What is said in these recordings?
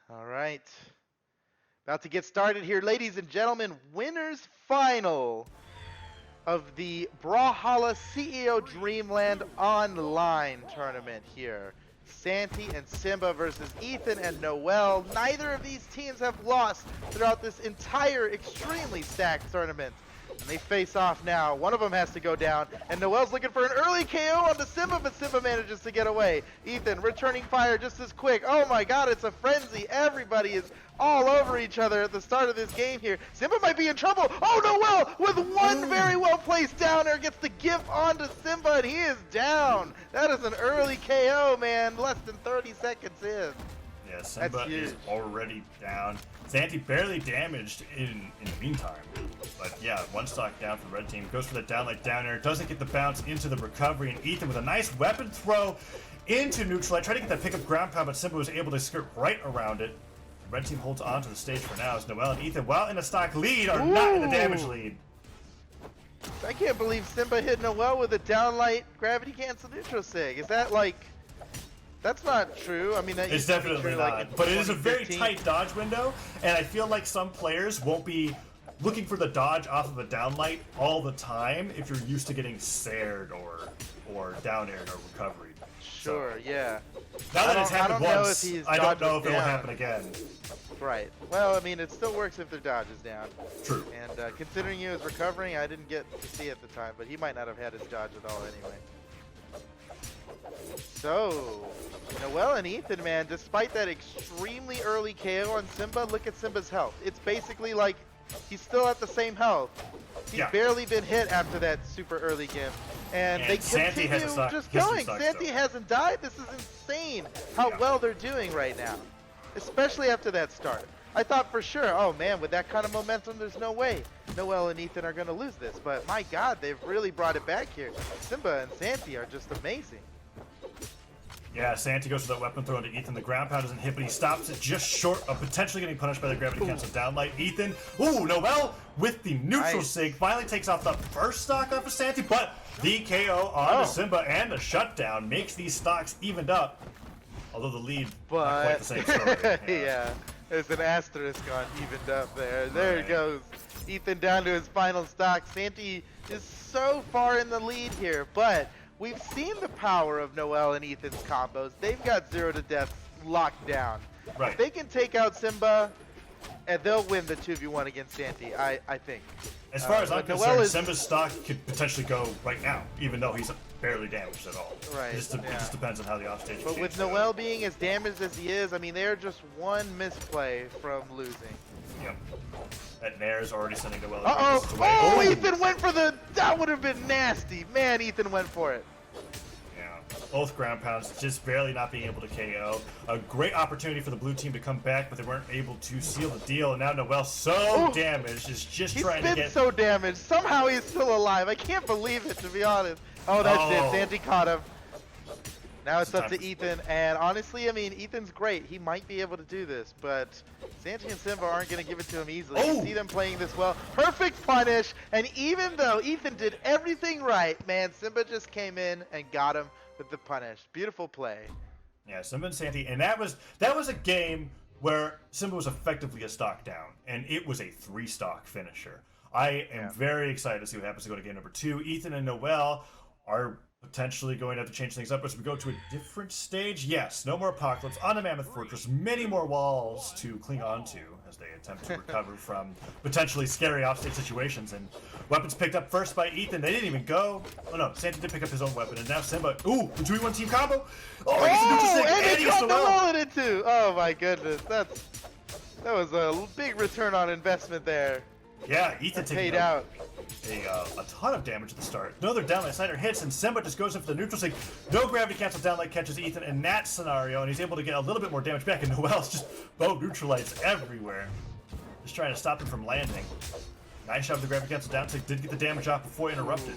All right. About to get started here, ladies and gentlemen. Winners final of the Brawlhalla CEO Dreamland online tournament here. Santy and Simba versus Ethan and noeL. Neither of these teams have lost throughout this entire extremely stacked tournament. And they face off now. One of them has to go down, and noeL's looking for an early KO onto Simba, but Simba manages to get away. Ethan returning fire just as quick. Oh my god, it's a frenzy. Everybody is all over each other at the start of this game here. Simba might be in trouble. Oh, noeL with one very well placed downer gets the gift onto Simba, and he is down. That is an early KO, man. Less than 30 seconds in. Yeah, Simba is already down. Santy barely damaged in the meantime. But yeah, one stock down for the red team. Goes for the downlight down air. Doesn't get the bounce into the recovery. And Ethan with a nice weapon throw into neutral. I tried to get that pickup ground pound, but Simba was able to skirt right around it. The red team holds on to the stage for now as noeL and Ethan, while in a stock lead, are not in a damage lead. I can't believe Simba hit noeL with a downlight gravity cancel neutral sig. Is that like... That's not true. I mean, that it's definitely true, not. like but it is a very tight dodge window, and I feel like some players won't be looking for the dodge off of a downlight all the time if you're used to getting sared or down aired or recovered. Sure, so, yeah. Now that it's happened once, I don't know if it will happen again. Right. Well, I mean, it still works if their dodge is down. True. And considering he was recovering, I didn't get to see at the time, but he might not have had his dodge at all anyway. So, noeL and Ethan, man, despite that extremely early KO on Simba, look at Simba's health. It's basically like he's still at the same health. He's barely been hit after that super early gift. And they continue just going. Santy hasn't died. This is insane how well they're doing right now, especially after that start. I thought for sure, oh man, with that kind of momentum, there's no way noeL and Ethan are going to lose this. But my god, they've really brought it back here. Simba and Santy are just amazing. Yeah, Santy goes for that weapon throw into Ethan. The ground pound doesn't hit, but he stops it just short of potentially getting punished by the gravity cancel downlight. Ethan, noeL with the neutral sig finally takes off the first stock off of Santy, but the KO onto Simba and the shutdown makes these stocks evened up. Although the lead, not quite the same story. Yeah, there's an asterisk on evened up there. There it goes. Ethan down to his final stock. Santy is so far in the lead here, but we've seen the power of noeL and Ethan's combos. They've got 0 to death locked down. Right. They can take out Simba, and they'll win the 2v1 against Santy, I think. As far as I'm concerned, Simba's stock could potentially go right now, even though he's barely damaged at all. Right. It just depends on how the offstage. But with noeL being as damaged as he is, I mean, they're just one misplay from losing. Yep. That Nair is already sending noeL. Oh, Ethan went for the... That would have been nasty. Man, Ethan went for it. Yeah. Both ground pounds just barely not being able to KO. A great opportunity for the blue team to come back, but they weren't able to seal the deal. And now noeL, so damaged, is just trying to get... He's been so damaged. Somehow he's still alive. I can't believe it, to be honest. Oh, that's it. Santy caught him. Now it's up to Ethan, and honestly, I mean, Ethan's great. He might be able to do this, but Santy and Simba aren't going to give it to him easily. You see them playing this well. Perfect punish, and even though Ethan did everything right, man, Simba just came in and got him with the punish. Beautiful play. Yeah, Simba and Santy, and that was a game where Simba was effectively a stock down, and it was a 3-stock finisher. I am very excited to see what happens to go to game number 2. Ethan and noeL are potentially going to have to change things up as we go to a different stage. Yes, no more apocalypse on the Mammoth Fortress. Many more walls to cling on to as they attempt to recover from potentially scary offstage situations. And weapons picked up first by Ethan. They didn't even go. Oh no, Santy did pick up his own weapon, and now Simba. Ooh, the 2v1 team combo. And he got noeL in it too. Oh my goodness, that was a big return on investment there. Yeah, Ethan paid out. A ton of damage at the start. Another downlight slider hits, and Simba just goes in for the neutral sig. No gravity cancel downlight catches Ethan in that scenario, and he's able to get a little bit more damage back, and noeL's just bow neutralites everywhere. Just trying to stop him from landing. Nice job with the gravity cancel down sig. Did get the damage off before interrupted.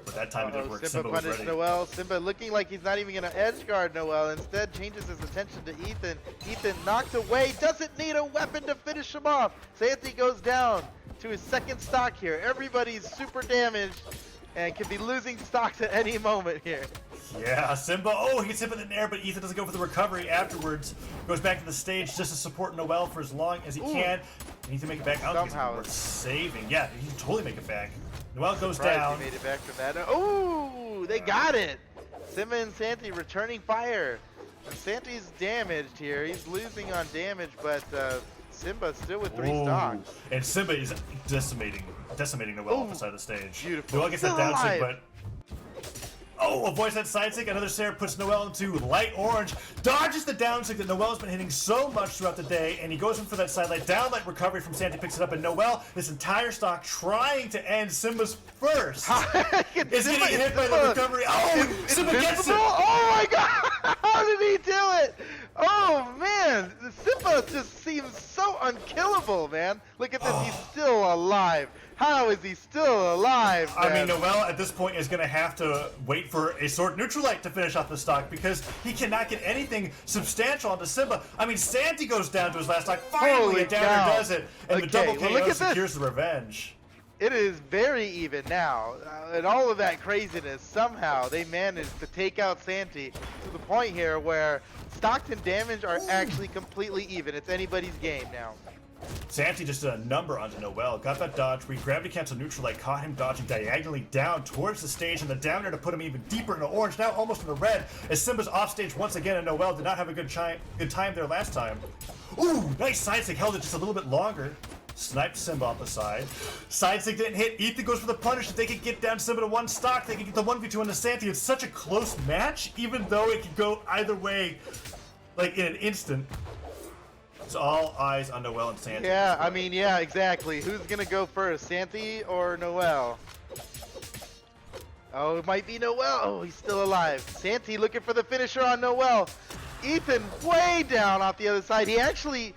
But that time it didn't work. Simba punished noeL. Simba looking like he's not even going to edge guard noeL. Instead changes his attention to Ethan. Ethan knocked away. Doesn't need a weapon to finish him off. Santy goes down to his second stock here. Everybody's super damaged. and could be losing stocks at any moment here. Yeah, Simba, oh, he gets hit in the air, but Ethan doesn't go for the recovery afterwards. Goes back to the stage just to support noeL for as long as he can. He needs to make it back. I don't think it's worth saving. Yeah, he can totally make it back. noeL goes down. He made it back from that. Oh, they got it. Simba and Santy returning fire. And Santy's damaged here. He's losing on damage, but Simba still with 3 stocks. And Simba is decimating noeL off the side of the stage. Beautiful. noeL gets that down stick, but avoids that side stick. Another Sarah puts noeL into light orange. Dodges the down stick that noeL's been hitting so much throughout the day, and he goes in for that side light. Down light recovery from Santy picks it up, and noeL, this entire stock trying to end Simba's first. Is getting hit by the recovery. Oh, Simba gets it. Oh my god! How did he do it? Oh man, Simba just seems so unkillable, man. Look at this, he's still alive. How is he still alive, man? I mean, noeL at this point is going to have to wait for a sword neutral light to finish off the stock because he cannot get anything substantial onto Simba. I mean, Santy goes down to his last stock. Finally, a downer does it. And the double KO secures the revenge. It is very even now. And all of that craziness, somehow they managed to take out Santy to the point here where stocks and damage are actually completely even. It's anybody's game now. Santy just did a number onto noeL, got that dodge read, gravity cancel neutral light, caught him dodging diagonally down towards the stage, and the downer to put him even deeper into orange, now almost into red, as Simba's off stage once again, and noeL did not have a good time there last time. Ooh, nice side stick, held it just a little bit longer. Sniped Simba off the side. Side stick didn't hit. Ethan goes for the punish. If they could get down Simba to 1 stock, they could get the 1v2 onto Santy. It's such a close match, even though it could go either way, like in an instant. It's all eyes on noeL and Santy. Yeah, I mean, yeah, exactly. Who's gonna go first, Santy or noeL? Oh, it might be noeL. Oh, he's still alive. Santy looking for the finisher on noeL. Ethan way down off the other side. He actually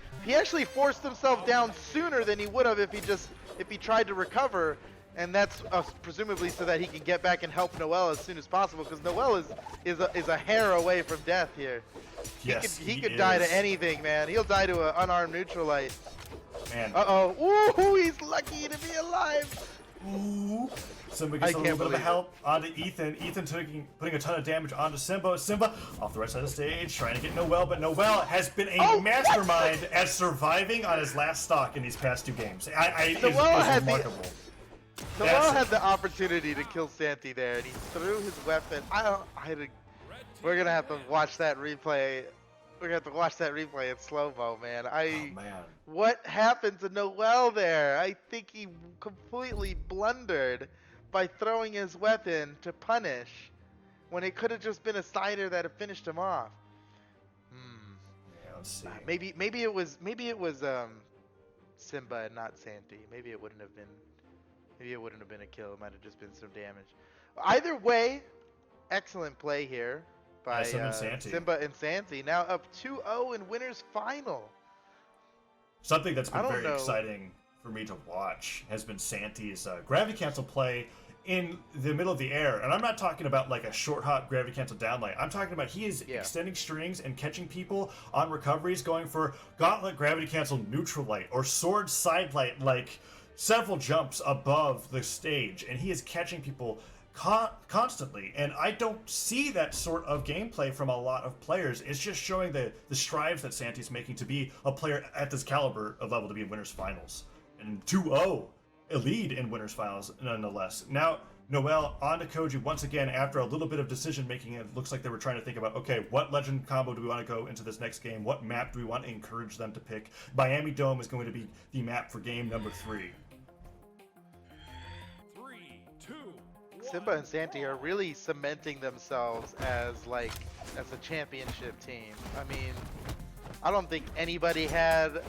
forced himself down sooner than he would have if he tried to recover, and that's presumably so that he can get back and help noeL as soon as possible, because noeL is a hair away from death here. Yes, he could die to anything, man. He'll die to an unarmed neutral light. Man. Ooh, he's lucky to be alive. Ooh. Simba gets a little bit of help onto Ethan. Ethan putting a ton of damage onto Simba. Simba off the right side of the stage, trying to get noeL, but noeL has been a mastermind at surviving on his last stock in these past 2 games. noeL had the opportunity to kill Santy there, and he threw his weapon. We're gonna have to watch that replay. We're gonna have to watch that replay in slow-mo, man. What happened to noeL there? I think he completely blundered by throwing his weapon to punish when it could have just been a sider that had finished him off. Yeah, let's see. Maybe it was Simba and not Santy. Maybe it wouldn't have been a kill. It might have just been some damage. Either way, excellent play here by Simba and Santy. Now up 2-0 in winners final. Something that's been very exciting for me to watch has been Santy's gravity cancel play in the middle of the air. And I'm not talking about like a short hop gravity cancel downlight. I'm talking about he is extending strings and catching people on recoveries, going for gauntlet gravity cancel neutral light or sword side light, like several jumps above the stage, and he is catching people constantly, and I don't see that sort of gameplay from a lot of players. It's just showing the strides that Santy's making to be a player at this caliber of level to be in winners finals. And 2-0, a lead in winners finals nonetheless. Now noeL on to Koji once again after a little bit of decision making. It looks like they were trying to think about, okay, what legend combo do we want to go into this next game? What map do we want to encourage them to pick? Miami Dome is going to be the map for game number 3. Simba and Santy are really cementing themselves as a championship team. I mean, I don't think anybody had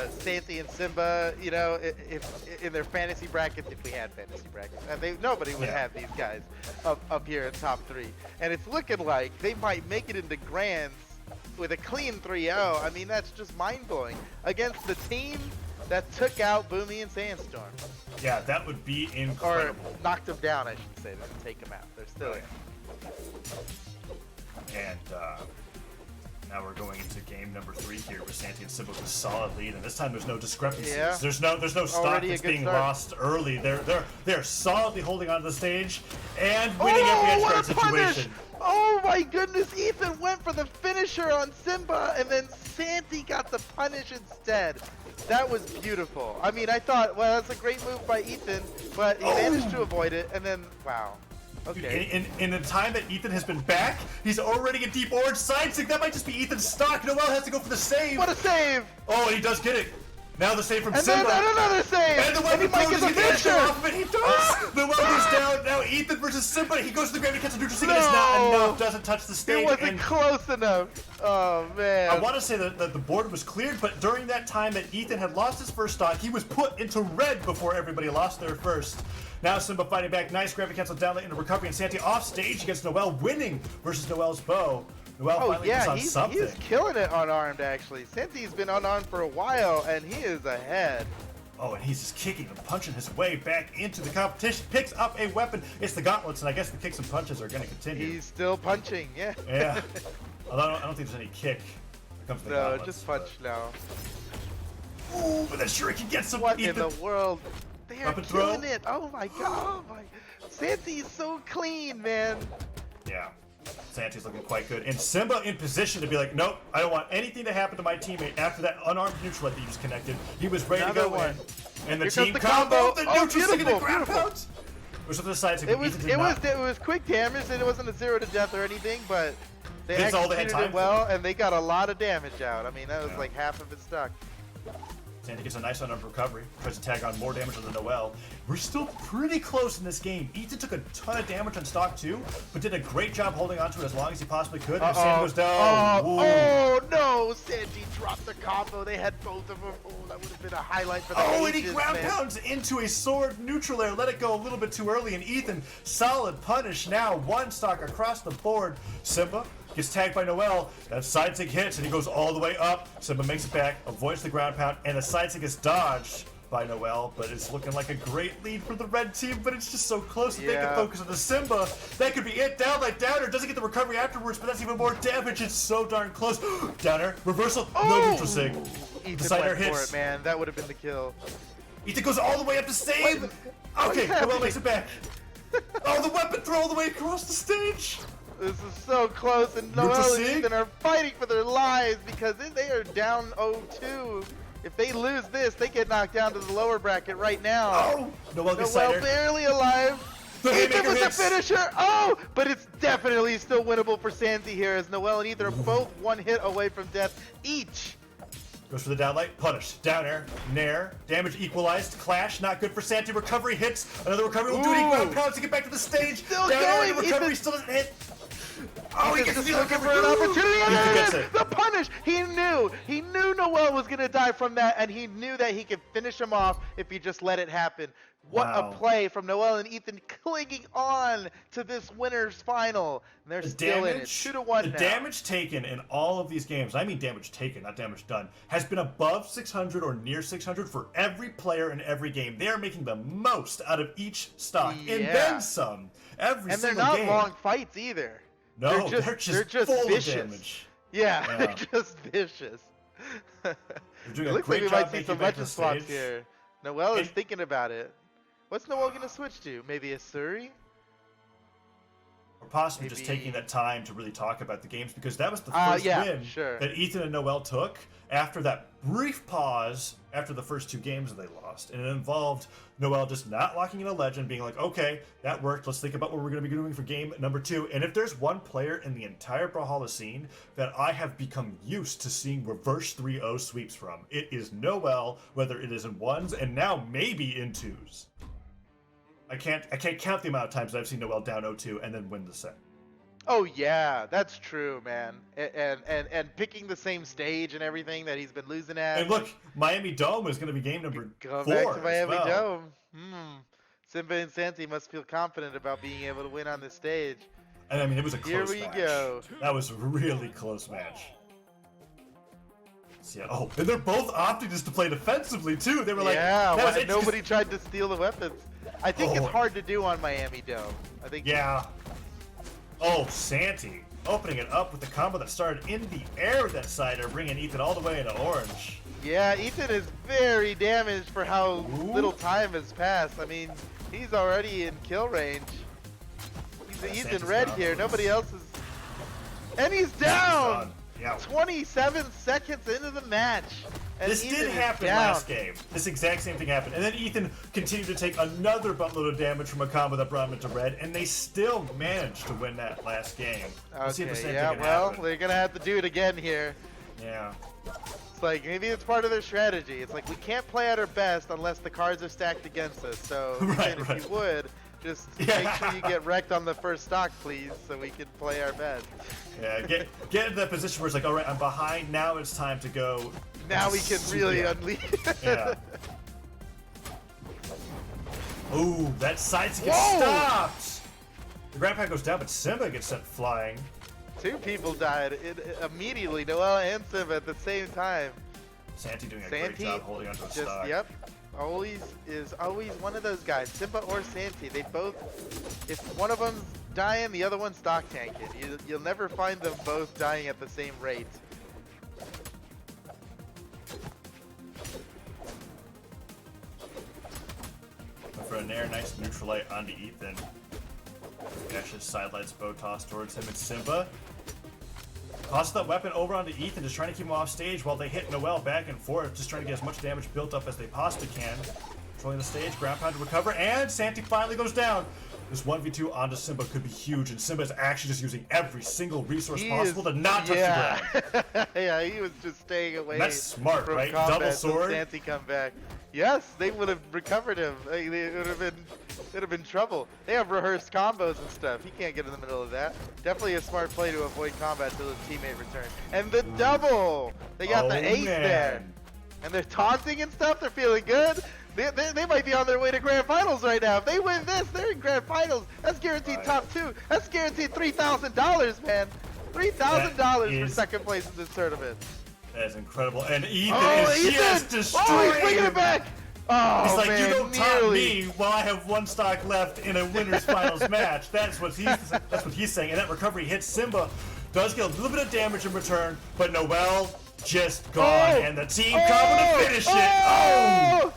Santy and Simba, you know, if in their fantasy brackets, if we had fantasy brackets, nobody would have these guys up here in top 3. And it's looking like they might make it into grands with a clean 3-0. I mean, that's just mind-blowing against the team that took out Boomy and Sandstorm. Yeah, that would be incredible. Or knocked them down, I should say. They didn't take them out. They're still in. And Now we're going into game number 3 here with Santy and Simba with a solid lead, and this time there's no discrepancies. Yeah. There's no stock Already a that's good being start. lost early. They're solidly holding onto the stage and winning every edge what guard a punish! situation. Oh my goodness, Ethan went for the finisher on Simba, and then Santy got the punish instead. That was beautiful. I mean, I thought, well, that's a great move by Ethan, but he managed to avoid it, and then, wow. Okay. In the time that Ethan has been back, he's already a deep orange side stick. That might just be Ethan's stock. noeL has to go for the save. What a save! Oh, and he does get it. Now the save from And Simba. then another save! And the weapon he might get throws, the he gets finisher! off of it. He does! The weapon's down. Now Ethan versus Simba. He goes to the ground. He gets a neutral stick. It's not enough. Doesn't touch the stage. It wasn't and close enough. Oh, man. I want to say that the board was cleared, but during that time that Ethan had lost his first stock, he was put into red before everybody lost their first. Now Simba fighting back. Nice gravity cancel down late into recovery, and Santy off stage against noeL, winning versus noeL's bow. noeL finally gets on something. He's killing it unarmed, actually. Santy's been unarmed for a while, and he is ahead. Oh, and he's just kicking and punching his way back into the competition. Picks up a weapon. It's the gauntlets, and I guess the kicks and punches are going to continue. He's still punching, yeah. Yeah. Although I don't think there's any kick. When it comes to the No, gauntlets, just punch now. Ooh, but then Shuriken gets some. What in the world? They are Up and throw. killing it. Oh my god. Oh my. Santy's so clean, man. Yeah. Santy's looking quite good. And Simba in position to be like, nope, I don't want anything to happen to my teammate after that unarmed neutral that he just connected. He was ready to Another go one. in. And the Here team comes the combo, combo. the Oh, neutral stick and the beautiful, grab beautiful. pounds. Which was the side stick. It was quick damage, and it wasn't a 0 to death or anything, but they That's all they had executed time it well, for. and they got a lot of damage out. I mean, that was Yeah. like half of it stuck. Santy gets a nice unarmed recovery. Tries to tag on more damage on the noeL. We're still pretty close in this game. Ethan took a ton of damage on stock too, but did a great job holding on to it as long as he possibly could. And Santy goes down. Oh no! Santy dropped the combo. They had both of them. Oh, that would have been a highlight for the Oh, and he ages, ground man. pounds into a sword neutral air. Let it go a little bit too early, and Ethan, solid punish now. One stock across the board. Simba gets tagged by noeL. That side stick hits, and he goes all the way up. Simba makes it back, avoids the ground pound, and the side stick is dodged by noeL, but it's looking like a great lead for the red team, but it's just so close that they can focus on the Simba. That could be it. Down like downer. Doesn't get the recovery afterwards, but that's even more damage. It's so darn close. Downer, reversal, no neutral sig. Ethan Decider went for hits. it, man. That would have been the kill. Ethan goes all the way up to save. Okay, noeL happening? makes it back. Oh, the weapon throw all the way across the stage. This is so close, and Neutral noeL and sig? Ethan are fighting for their lives because they are down 0-2. If they lose this, they get knocked down to the lower bracket right now. Oh, noeL gets noeL cider. barely alive. The Ethan haymaker with the hits. finisher. Oh, but it's definitely still winnable for Santy here, as noeL and Ethan are both one hit away from death each. Goes for the downlight, punish, down air, nair, damage equalized, clash, not good for Santy, recovery hits, another recovery will do it, he ground pounds to get back to the stage, Still down air, going, recovery Ethan. still doesn't hit. Oh, he Ethan's gets just the looking for recovery. an opportunity, and Ethan gets then it. the punish. He knew noeL was gonna die from that, and he knew that he could finish him off if he just let it happen. What Wow. a play from noeL and Ethan, clinging on to this winner's final. And they're still in it, 2-1 The now. damage taken in all of these games, I mean damage taken, not damage done, has been above 600 or near 600 for every player in every game. They are making the most out of each stock, and Yeah. then some. Every And they're single not game. long fights either. No, they're just full vicious. of damage. Yeah, Yeah. they're just vicious. They're doing It a looks great like we job might see making some it back to legend the swaps stage. here. noeL is And- thinking about it. What's noeL gonna switch to? Maybe a Suri? Or possibly just Maybe- taking that time to really talk about the games, because that was the first yeah, win sure. that Ethan and noeL took after that brief pause after the first 2 games that they lost. And it involved noeL just not locking in a legend, being like, okay, that worked. Let's think about what we're going to be doing for game number 2. And if there's one player in the entire Brawlhalla scene that I have become used to seeing reverse 3-0 sweeps from, it is noeL, whether it is in 1s and now maybe in 2s. I can't count the amount of times that I've seen noeL down 0-2 and then win the set. Oh yeah, that's true, man. And picking the same stage and everything that he's been losing at. And look, Miami Dome is going to be game number 4. Go back to as Miami well. Dome. Simba and Santy must feel confident about being able to win on this stage. And I mean, it was a Here close we match. go. That was a really close match. So, yeah. Oh, and they're both opting just to play defensively too. They were like, Yeah, that was why it, 'cause- nobody tried to steal the weapons. I think it's Oh. hard to do on Miami Dome. I think. Yeah. Oh, Santy. opening it up with the combo that started in the air with that cider, bringing Ethan all the way into orange. Yeah, Ethan is very damaged for how Ooh. little time has passed. I mean, he's already in kill range. He's in red here. Nobody else is. And he's down! Yeah. 27 seconds into the match. And This Ethan did happen down. last game. This exact same thing happened. And then Ethan continued to take another buttload of damage from a combo that brought him into red, and they still managed to win that last game. Let's see if the Okay, same yeah, thing can well, happen. they're gonna have to do it again here. Yeah. It's like, maybe it's part of their strategy. It's like, we can't play at our best unless the cards are stacked against us. So, Right, Ethan, right. if you would, just make sure you get wrecked on the first stock, please, so we can play our best. Yeah, get into that position where it's like, all right, I'm behind. Now it's time to go. Now we can really unleash. Yeah. Ooh, that side gets Whoa! stopped. The grandpa goes down, but Simba gets sent flying. Two people died immediately, noeL and Simba at the same time. Santy doing a great Santy job holding onto a stock. Yep, always one of those guys, Simba or Santy. They both, if one of them's dying, the other one's stock tanking. You'll never find them both dying at the same rate. For a nair, nice neutral light onto Ethan. Gashes sidelights bow toss towards him and Simba. Tosses that weapon over onto Ethan, just trying to keep him off stage while they hit noeL back and forth, just trying to get as much damage built up as they possibly can. Controlling the stage, ground pound to recover, and Santy finally goes down. This 1v2 onto Simba could be huge, and Simba is actually just using every single resource possible to not touch the ground. Yeah, he was just staying away. That's smart, from right? combat Double sword. till Santy come back. Yes, they would have recovered him. It would have been trouble. They have rehearsed combos and stuff. He can't get in the middle of that. Definitely a smart play to avoid combat till his teammate returns. And the double! They got the ace there. And they're taunting and stuff. They're feeling good. They might be on their way to grand finals right now. If they win this, they're in grand finals. That's guaranteed top 2. That's guaranteed $3,000, man. $3,000 for second place in this tournament. That is incredible. And Ethan is just destroying. Oh, he's bringing it back. Oh, He's like, man, you don't top nearly. me while I have one stock left in a winner's finals match. That's what he's saying. And that recovery hits Simba. Does get a little bit of damage in return, but noeL just gone. And the team coming to finish it. Oh!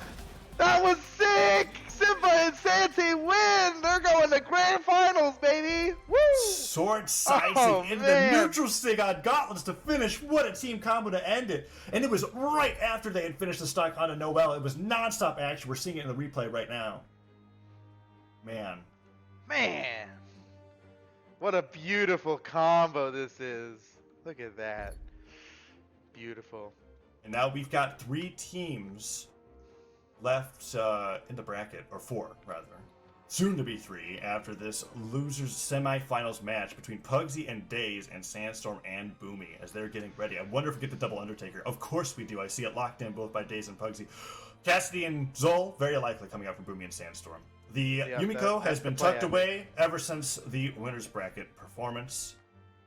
That was sick! Simba and Santy win! They're going to grand finals, baby! Woo! Sword sizing into the man. neutral stig on gauntlets to finish. What a team combo to end it. And it was right after they had finished the stock onto noeL. It was non-stop action. We're seeing it in the replay right now. Man. Man! What a beautiful combo this is. Look at that. Beautiful. And now we've got 3 teams left in the bracket, or 4 rather. Soon to be 3 after this losers semifinals match between Pugsy and Daze and Sandstorm and Boomy as they're getting ready. I wonder if we get the double Undertaker. Of course we do. I see it locked in both by Daze and Pugsy. Cassidy and Zol, very likely coming out from Boomy and Sandstorm. The Yumiko has been tucked away ever since the winner's bracket performance,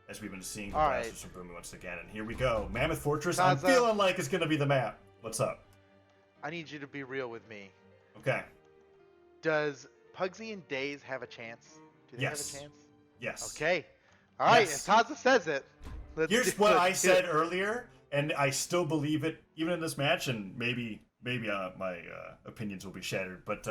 as we've been seeing the blasters from Boomy once again. And here we go. Mammoth Fortress, I'm feeling like it's going to be the map. What's up? I need you to be real with me. Okay. Does Pugsy and Daze have a chance? Do they have a chance? Yes. Okay. All right. Yes. If Taza says it. Here's what I said earlier, and I still believe it, even in this match, and maybe my opinions will be shattered. But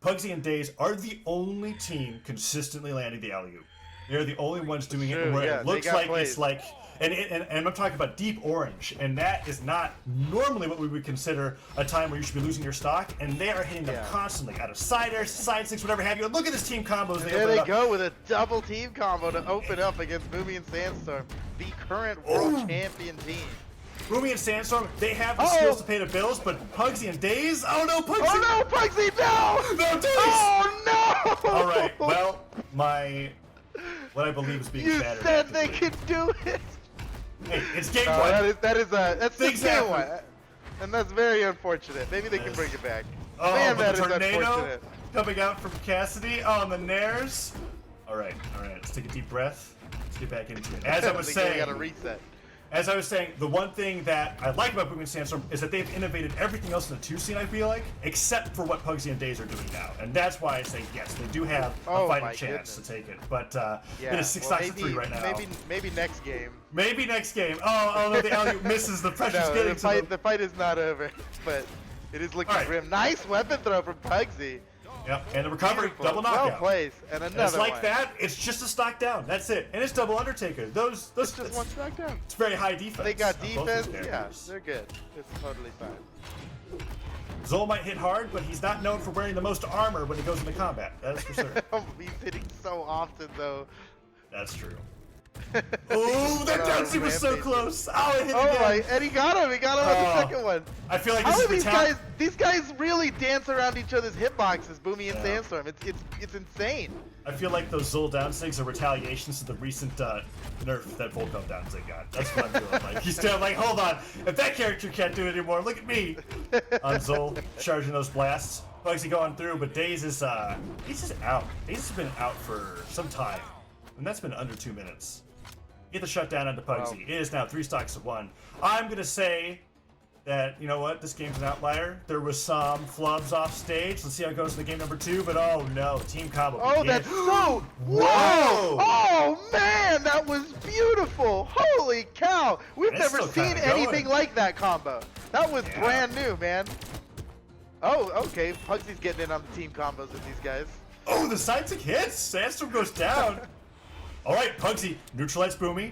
Pugsy and Daze are the only team consistently landing the alley-oop. They're the only ones doing it where it looks like it's like, and I'm talking about deep orange, and that is not normally what we would consider a time where you should be losing your stock, and they are hitting them constantly out of side airs, side sticks, whatever have you. And look at this team combos. There they go with a double team combo to open up against Boomy and Sandstorm, the current world champion team. Boomy and Sandstorm, they have the skills to pay the bills, but Pugsy and Daze, oh no, Pugsy! Oh no, Pugsy, no! No, Daze! Oh no! All right, well, what I believe is being shattered. You said they could do it. Hey, it's game one. That's game one, and that's very unfortunate. Maybe they can bring it back. Oh, man, that is tornado unfortunate. coming out from Cassidy on the nairs. All right, let's take a deep breath. Let's get back into it. As I was saying, we gotta reset. as I was saying, the one thing that I like about Boom and Sandstorm is that they've innovated everything else in the 2 scene, I feel like, except for what Pugsy and Days are doing now. And that's why I say yes, they do have a fighting chance to take it. But it is 6 stocks to 3 right now. Maybe next game. Maybe next game. Oh no, the alley misses. The pressure's getting to them. The fight is not over, but it is looking grim. Nice weapon throw from Pugsy. Yep, and the recovery, Beautiful. double knockout. Well placed, and another It's like one. that. It's just a stock down. That's it, and it's double Undertaker. Those It's just one stock down. It's very high defense. They got on both those defense. Yeah, characters. they're good. It's totally fine. Zoel might hit hard, but he's not known for wearing the most armor when he goes into combat. That's for sure. He's hitting so often, though. That's true. Oh, that downsy was so close. Oh, it hit again. My! And he got him. He got him on the second one. I feel like How this are is the these guys really dance around each other's hitboxes, Boomy and Sandstorm. It's insane. I feel like those Zoel downsigs are retaliations to the recent nerf that Volcom downsig got. That's what I'm feeling like. He's still like, hold on, if that character can't do it anymore, look at me. On Zoel, charging those blasts. Pugsy going through, but Daze is he's just out. Daze has been out for some time, and that's been under 2 minutes. Get the shutdown onto Pugsy. It is now 3 stocks to 1. I'm gonna say that, you know what, this game's an outlier. There was some flubs off stage. Let's see how it goes in the game number 2, but oh no, team combo. Oh, that's so... Whoa! Oh man, that was beautiful! Holy cow! We've never seen anything like that combo. That was brand new, man. Oh, okay, Pugsy's getting in on the team combos with these guys. Oh, the side tick hits! Sandstorm goes down! Alright, Pugsy, neutralize Boomy.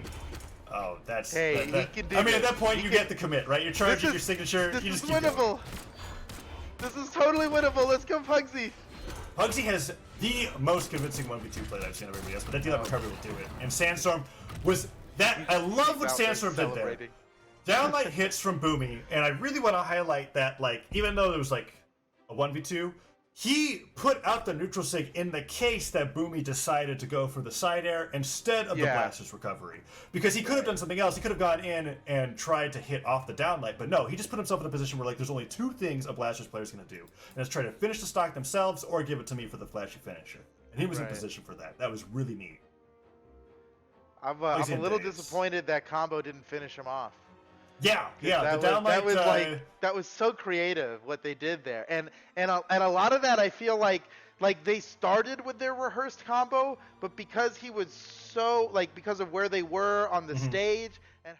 Oh, that's... Hey, he can do I mean, at that point, you get the commit, right? You're charging your signature, This you is just keep winnable. going. This is totally winnable. Let's go, Pugsy. Pugsy has the most convincing 1v2 play that I've seen of everybody else, but that deal recovery will do it. And Sandstorm was... I love what Sandstorm did there. Downlight hits from Boomy, and I really want to highlight that, like, even though there was, like, a 1v2, he put out the neutral sig in the case that Boomy decided to go for the side air instead of the blaster's recovery. Because he could have done something else. He could have gone in and tried to hit off the downlight, but no, he just put himself in a position where, like, there's only 2 things a blaster's player is going to do. And it's try to finish the stock themselves or give it to me for the flashy finisher. And he was in position for that. That was really neat. I'm a little disappointed that combo didn't finish him off. Yeah, yeah. The downlight, that was so creative what they did there, and a lot of that I feel like they started with their rehearsed combo, but because he was so because of where they were on the stage,